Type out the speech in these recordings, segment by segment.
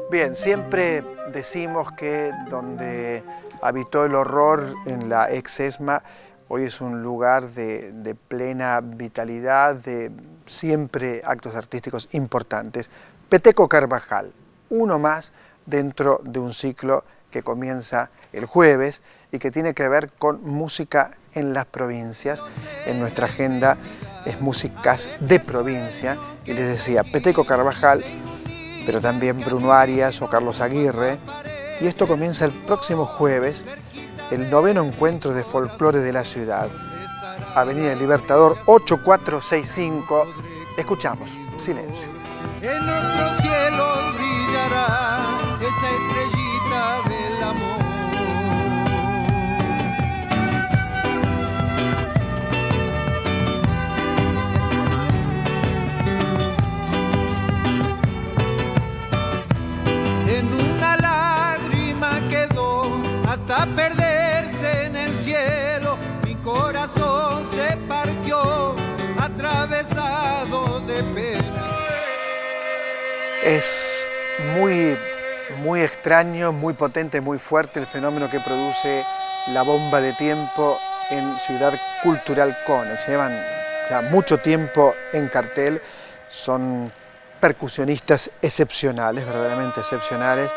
Bien, siempre decimos que donde habitó el horror en la ex ESMA, hoy es un lugar de plena vitalidad, de siempre actos artísticos importantes. Peteco Carvajal, uno más dentro de un ciclo que comienza el jueves y que tiene que ver con música en las provincias. En nuestra agenda es músicas de provincia y les decía Peteco Carvajal, pero también Bruno Arias o Carlos Aguirre. Y esto comienza el próximo jueves, el 9º encuentro de folclore de la ciudad. Avenida Libertador 8465. Escuchamos, silencio. En otro cielo brillará esa estrellita del amor. En una lágrima quedó hasta perderse en el cielo. Mi corazón se partió atravesado de penas. Es muy extraño, muy potente, muy fuerte el fenómeno que produce la bomba de tiempo en Ciudad Cultural Conex. Llevan ya mucho tiempo en cartel, son percusionistas excepcionales, verdaderamente excepcionales.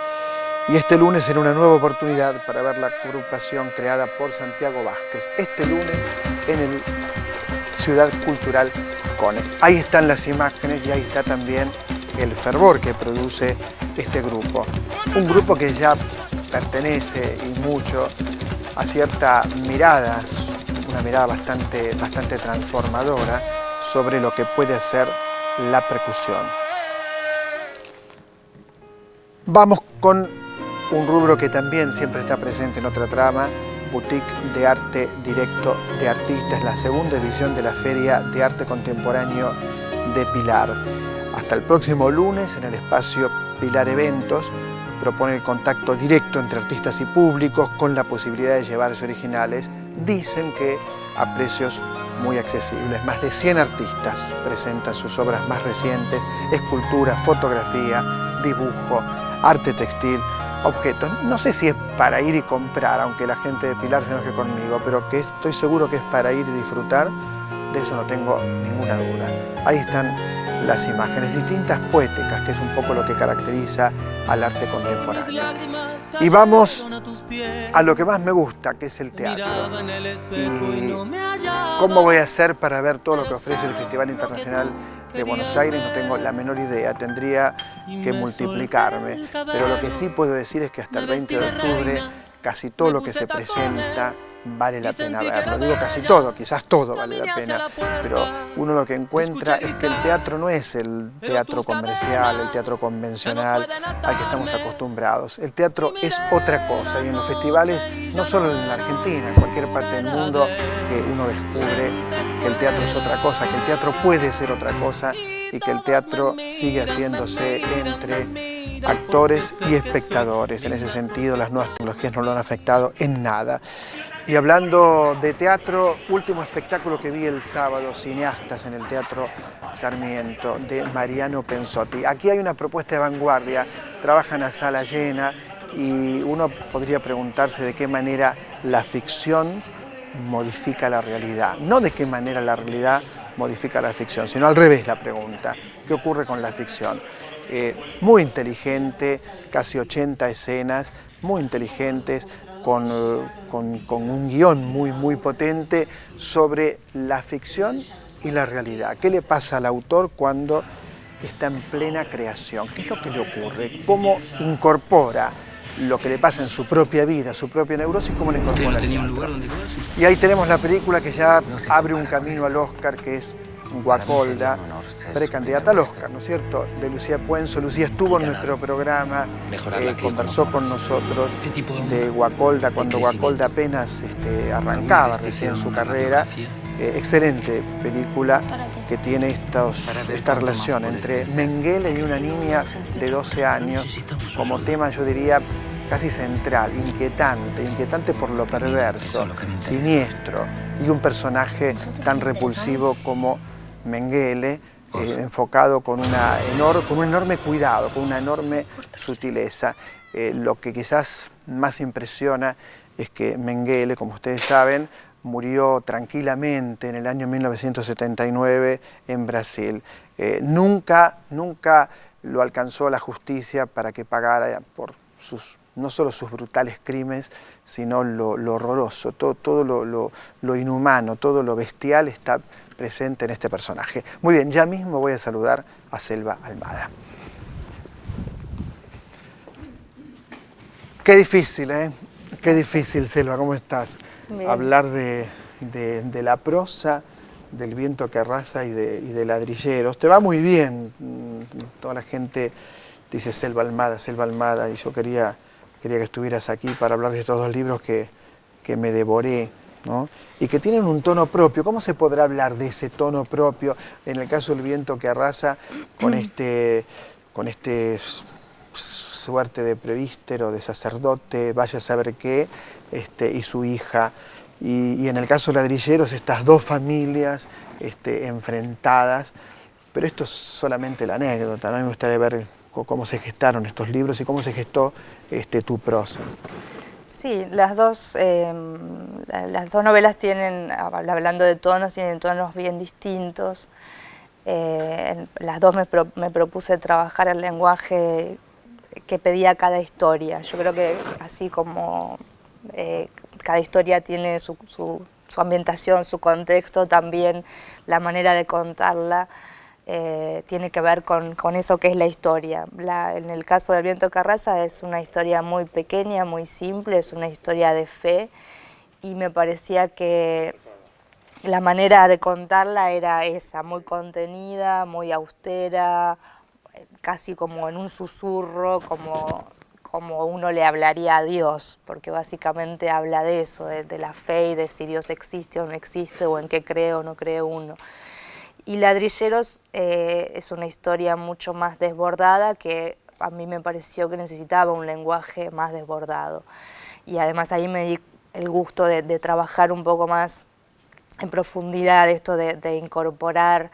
Y este lunes era una nueva oportunidad para ver la agrupación creada por Santiago Vázquez. Este lunes en el Ciudad Cultural Conex. Ahí están las imágenes y ahí está también el fervor que produce este grupo. Un grupo que ya pertenece y mucho a cierta mirada, una mirada bastante transformadora sobre lo que puede hacer la percusión. Vamos con un rubro que también siempre está presente en otra trama, Boutique de Arte Directo de Artistas, la segunda edición de la Feria de Arte Contemporáneo de Pilar. Hasta el próximo lunes, en el espacio Pilar Eventos, propone el contacto directo entre artistas y públicos con la posibilidad de llevarse originales. Dicen que a precios muy accesibles. Más de 100 artistas presentan sus obras más recientes, escultura, fotografía, dibujo, arte textil, objetos. No sé si es para ir y comprar, aunque la gente de Pilar se enoje conmigo, pero que estoy seguro que es para ir y disfrutar, de eso no tengo ninguna duda. Ahí están las imágenes distintas, poéticas, que es un poco lo que caracteriza al arte contemporáneo. Y vamos a lo que más me gusta, que es el teatro. Y ¿cómo voy a hacer para ver todo lo que ofrece el Festival Internacional de Buenos Aires? No tengo la menor idea, tendría que multiplicarme. Pero lo que sí puedo decir es que hasta el 20 de octubre casi todo lo que se presenta vale la pena verlo. Digo casi todo, quizás todo vale la pena, pero uno lo que encuentra es que el teatro no es el teatro comercial, el teatro convencional al que estamos acostumbrados. El teatro es otra cosa y en los festivales, no solo en la Argentina, en cualquier parte del mundo, que uno descubre que el teatro es otra cosa, que el teatro puede ser otra cosa y que el teatro sigue haciéndose entre actores y espectadores. En ese sentido, las nuevas tecnologías no lo han afectado en nada. Y hablando de teatro, último espectáculo que vi el sábado, Cineastas, en el Teatro Sarmiento, de Mariano Pensotti. Aquí hay una propuesta de vanguardia, trabajan a sala llena y uno podría preguntarse de qué manera la ficción modifica la realidad. No de qué manera la realidad modifica la ficción, sino al revés la pregunta. ¿Qué ocurre con la ficción? Muy inteligente, casi 80 escenas, muy inteligentes, con un guión muy potente sobre la ficción y la realidad. ¿Qué le pasa al autor cuando está en plena creación? ¿Qué es lo que le ocurre? ¿Cómo incorpora lo que le pasa en su propia vida, su propia neurosis, cómo le incorpora el teatro? Y ahí tenemos la película que ya abre un camino al Oscar, que es Guacolda, precandidata al Oscar, ¿no es cierto?, de Lucía Puenzo. Lucía estuvo en nuestro programa, conversó con nosotros de Guacolda cuando Guacolda apenas arrancaba recién su carrera. Excelente película que tiene esta relación entre Mengele y una niña de 12 años como tema, yo diría, casi central, inquietante por lo perverso, siniestro, y un personaje tan repulsivo como Mengele, enfocado con un enorme cuidado, con una enorme sutileza. Lo que quizás más impresiona es que Mengele, como ustedes saben, murió tranquilamente en el año 1979 en Brasil. Nunca lo alcanzó la justicia para que pagara por no solo sus brutales crímenes, sino lo horroroso, todo lo inhumano, todo lo bestial está presente en este personaje. Muy bien, ya mismo voy a saludar a Selva Almada. Qué difícil, ¿eh? Qué difícil, Selva, ¿cómo estás? Bien. Hablar de la prosa, del viento que arrasa y de ladrilleros. Te va muy bien, toda la gente dice Selva Almada, y yo quería que estuvieras aquí para hablar de estos dos libros que me devoré, ¿no? Y que tienen un tono propio. ¿Cómo se podrá hablar de ese tono propio en el caso del viento que arrasa con este suerte de prevístero, de sacerdote, vaya a saber qué, y su hija? Y en el caso de Ladrilleros, estas dos familias enfrentadas. Pero esto es solamente la anécdota, ¿no? Me gustaría ver cómo se gestaron estos libros y cómo se gestó tu prosa. Sí, las dos novelas tienen, hablando de tonos, tienen tonos bien distintos. Las dos me propuse trabajar el lenguaje que pedía cada historia. Yo creo que así como cada historia tiene su ambientación, su contexto, también la manera de contarla tiene que ver con eso que es la historia. En el caso del viento que arrasa es una historia muy pequeña, muy simple, es una historia de fe, y me parecía que la manera de contarla era esa, muy contenida, muy austera, casi como en un susurro, como uno le hablaría a Dios, porque básicamente habla de eso, de la fe y de si Dios existe o no existe, o en qué cree o no cree uno. Y Ladrilleros es una historia mucho más desbordada, que a mí me pareció que necesitaba un lenguaje más desbordado. Y además ahí me di el gusto de trabajar un poco más en profundidad esto de incorporar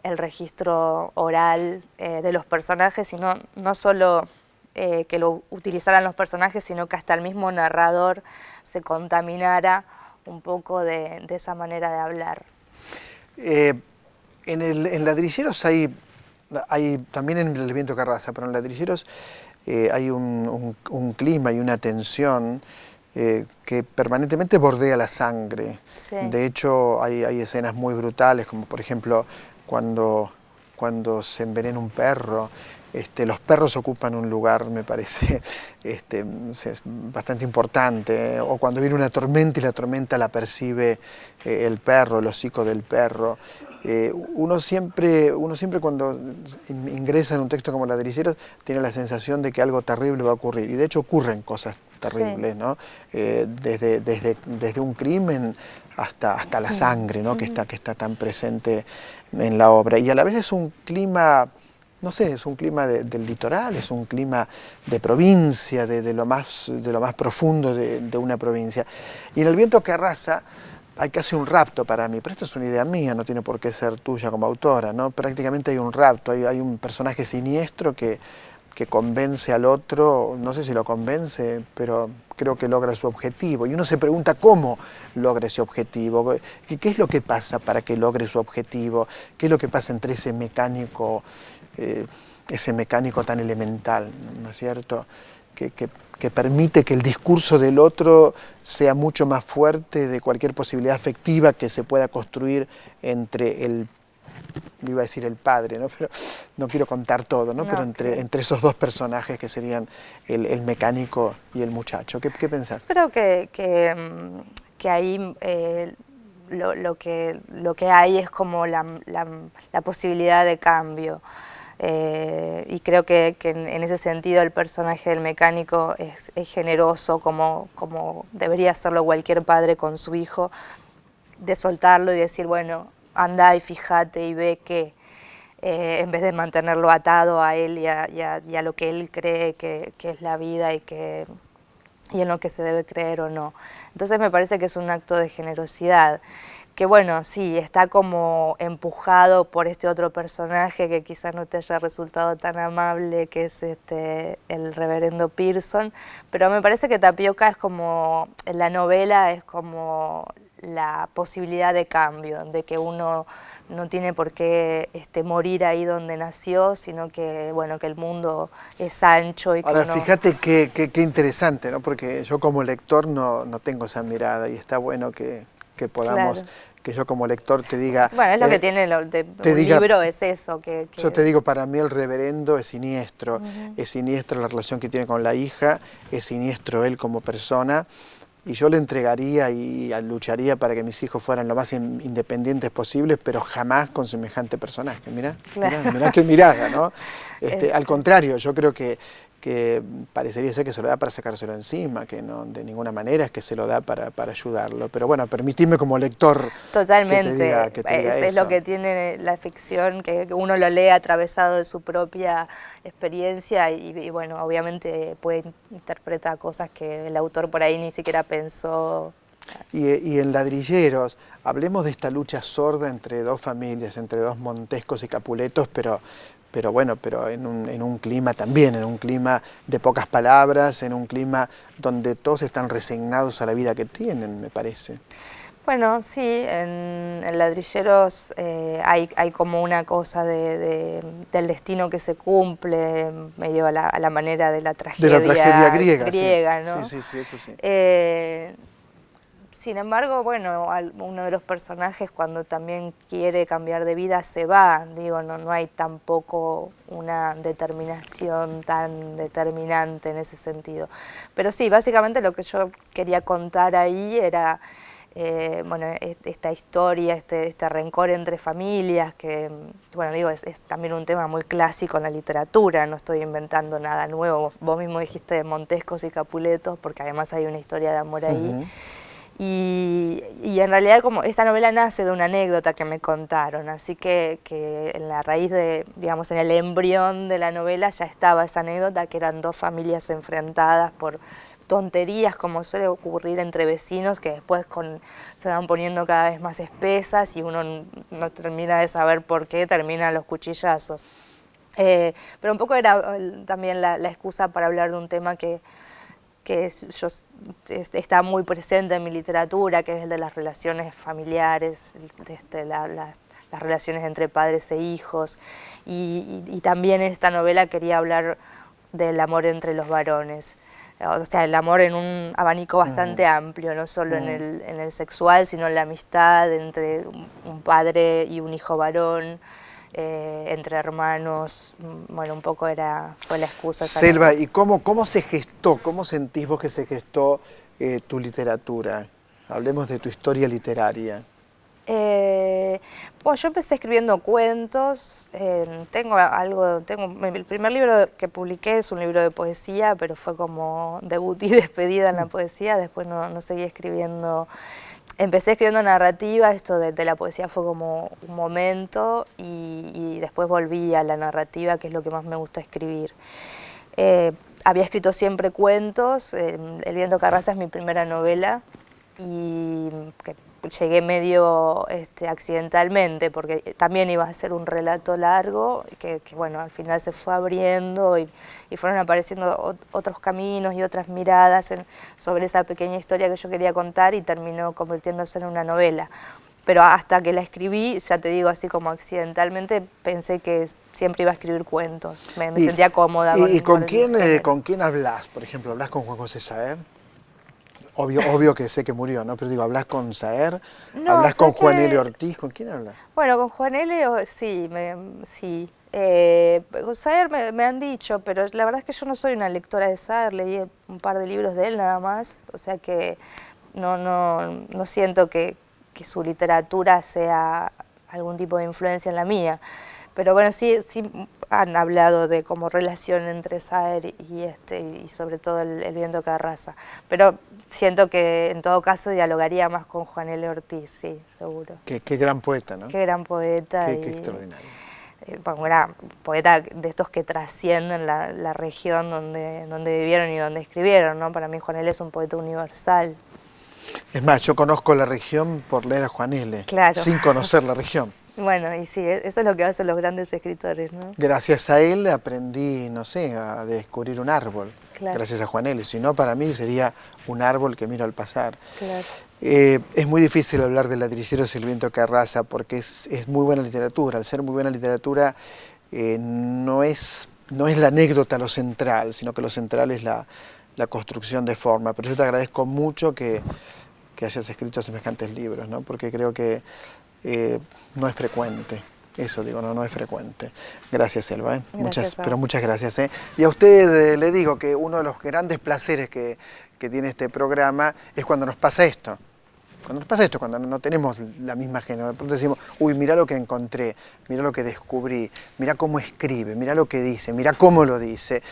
el registro oral de los personajes, y no solo que lo utilizaran los personajes, sino que hasta el mismo narrador se contaminara un poco de esa manera de hablar. En Ladrilleros hay, también en el viento que arrasa, pero en Ladrilleros hay un clima y una tensión que permanentemente bordea la sangre. Sí. De hecho, hay escenas muy brutales, como por ejemplo cuando se envenena un perro. Los perros ocupan un lugar, me parece, es bastante importante, o cuando viene una tormenta y la tormenta la percibe el perro, el hocico del perro. Uno siempre cuando ingresa en un texto como Ladrilleros tiene la sensación de que algo terrible va a ocurrir, y de hecho ocurren cosas terribles, sí, ¿no? Desde un crimen hasta la sangre, ¿no? que está tan presente en la obra, y a la vez es un clima, no sé, es un clima del litoral, es un clima de provincia, de lo más profundo de una provincia. Y en el viento que arrasa hay casi un rapto para mí, pero esto es una idea mía, no tiene por qué ser tuya como autora, ¿no? Prácticamente hay un rapto, hay un personaje siniestro que convence al otro, no sé si lo convence, pero creo que logra su objetivo. Y uno se pregunta cómo logra ese objetivo, qué es lo que pasa para que logre su objetivo, qué es lo que pasa entre ese mecánico tan elemental, ¿no es cierto?, que permite que el discurso del otro sea mucho más fuerte de cualquier posibilidad afectiva que se pueda construir entre iba a decir el padre, ¿no? Pero no quiero contar todo, ¿no? Pero entre esos dos personajes que serían el mecánico y el muchacho. ¿Qué pensás? Yo creo que ahí lo que hay es como la posibilidad de cambio. Y creo que en ese sentido el personaje del mecánico es generoso, como debería hacerlo cualquier padre con su hijo, de soltarlo y decir, bueno, anda y fíjate y ve que, en vez de mantenerlo atado a él y a lo que él cree que es la vida y en lo que se debe creer o no. Entonces me parece que es un acto de generosidad. que bueno, sí, está como empujado por este otro personaje que quizás no te haya resultado tan amable, que es el reverendo Pearson, pero me parece que Tapioca es como, en la novela es como la posibilidad de cambio, de que uno no tiene por qué morir ahí donde nació, sino que, bueno, que el mundo es ancho y que Ahora, uno... fíjate qué interesante, ¿no? Porque yo como lector no tengo esa mirada y está bueno que podamos, Claro. que yo como lector te diga... Bueno, es lo que tiene te un diga, libro, es eso. Yo te digo, para mí el reverendo es siniestro, es siniestra la relación que tiene con la hija, es siniestro él como persona, y yo le entregaría y lucharía para que mis hijos fueran lo más independientes posibles, pero jamás con semejante personaje. Mirá, Claro. mirá qué mirada, ¿no? Al contrario, yo creo que parecería ser que se lo da para sacárselo encima, que no de ninguna manera es que se lo da para ayudarlo. Pero bueno, permitime como lector Totalmente, que te diga es eso. lo que tiene la ficción, que uno lo lee atravesado de su propia experiencia y bueno, obviamente puede interpretar cosas que el autor por ahí ni siquiera pensó. Y en Ladrilleros, hablemos de esta lucha sorda entre dos familias, entre dos Montescos y Capuletos, pero en un clima también, en un clima de pocas palabras, en un clima donde todos están resignados a la vida que tienen, me parece. Bueno, sí, en Ladrilleros hay como una cosa del destino que se cumple, medio a la manera de la tragedia griega, sí. ¿no? Sí, eso sí. Sin embargo, bueno, uno de los personajes cuando también quiere cambiar de vida se va, digo, no hay tampoco una determinación tan determinante en ese sentido. Pero sí, básicamente lo que yo quería contar ahí era, bueno, esta historia, este rencor entre familias, que, bueno, digo, es también un tema muy clásico en la literatura, no estoy inventando nada nuevo. Vos mismo dijiste de Montescos y Capuletos, porque además hay una historia de amor ahí. Y en realidad como esta novela nace de una anécdota que me contaron, así que en la raíz de, digamos, en el embrión de la novela ya estaba esa anécdota, que eran dos familias enfrentadas por tonterías, como suele ocurrir entre vecinos, que después se van poniendo cada vez más espesas y uno no termina de saber por qué, terminan los cuchillazos. Pero un poco era también la excusa para hablar de un tema que está muy presente en mi literatura, que es el de las relaciones familiares, las relaciones entre padres e hijos, y también en esta novela quería hablar del amor entre los varones, o sea, el amor en un abanico bastante amplio, no solo en el sexual, sino en la amistad entre un padre y un hijo varón, entre hermanos. Bueno, un poco fue la excusa. Selva, ¿y cómo se gestó, cómo sentís vos que se gestó tu literatura? Hablemos de tu historia literaria. Bueno, yo empecé escribiendo cuentos, el primer libro que publiqué es un libro de poesía, pero fue como debut y despedida en la poesía, después no seguí escribiendo. Empecé escribiendo narrativa, esto de la poesía fue como un momento y después volví a la narrativa, que es lo que más me gusta escribir. Había escrito siempre cuentos, El viento Carranza es mi primera novela y que llegué medio accidentalmente porque también iba a ser un relato largo que bueno, al final se fue abriendo y fueron apareciendo otros caminos y otras miradas sobre esa pequeña historia que yo quería contar y terminó convirtiéndose en una novela. Pero hasta que la escribí, ya te digo, así como accidentalmente, pensé que siempre iba a escribir cuentos. Me sentía cómoda. ¿Y con quién hablas? Por ejemplo, ¿hablas con Juan José Saer? Obvio que sé que murió, ¿no? Pero digo, ¿hablas con Saer? No, ¿Hablas con Juan L. Ortiz? ¿Con quién hablas? Bueno, con Juan L. sí, sí. Con Saer me han dicho, pero la verdad es que yo no soy una lectora de Saer, leí un par de libros de él nada más, o sea que no siento que su literatura sea algún tipo de influencia en la mía. Pero bueno, sí han hablado de como relación entre Saer y sobre todo el viento Carranza. Pero siento que en todo caso dialogaría más con Juan L. Ortiz, sí, seguro. Qué gran poeta, ¿no? Qué gran poeta. Qué extraordinario. Bueno, era poeta de estos que trascienden la región donde vivieron y donde escribieron, ¿no? Para mí Juan L. es un poeta universal. Es más, yo conozco la región por leer a Juan L., Claro. sin conocer la región. Bueno, y sí, eso es lo que hacen los grandes escritores, ¿no? Gracias a él aprendí, no sé, a descubrir un árbol. Claro. Gracias a Juan L. Si no, para mí sería un árbol que miro al pasar. Claro. Es muy difícil hablar del Ladrillero Silviento Carrasa porque es muy buena literatura. Al ser muy buena literatura no es la anécdota lo central, sino que lo central es la construcción de forma. Pero yo te agradezco mucho que hayas escrito semejantes libros, ¿no? Porque creo que no es frecuente. Eso digo, no es frecuente. Gracias, Elba. Pero muchas gracias. Y a usted le digo que uno de los grandes placeres que tiene este programa es cuando nos pasa esto. Cuando nos pasa esto, cuando no tenemos la misma género, de pronto decimos, uy, mirá lo que encontré, mirá lo que descubrí, mirá cómo escribe, mirá lo que dice, mirá cómo lo dice.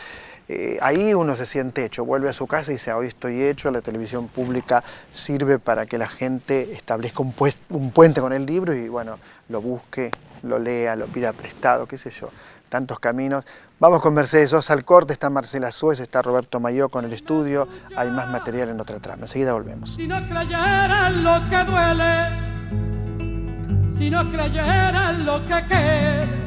Ahí uno se siente hecho, vuelve a su casa y dice, hoy estoy hecho, la televisión pública sirve para que la gente establezca un puente con el libro y bueno, lo busque, lo lea, lo pida prestado, qué sé yo, tantos caminos. Vamos con Mercedes Sosa al corte, está Marcela Suez, está Roberto Mayó con el estudio, hay más material en Otra Trama, enseguida volvemos. Si no creyeran lo que duele, si no creyeran lo que quede,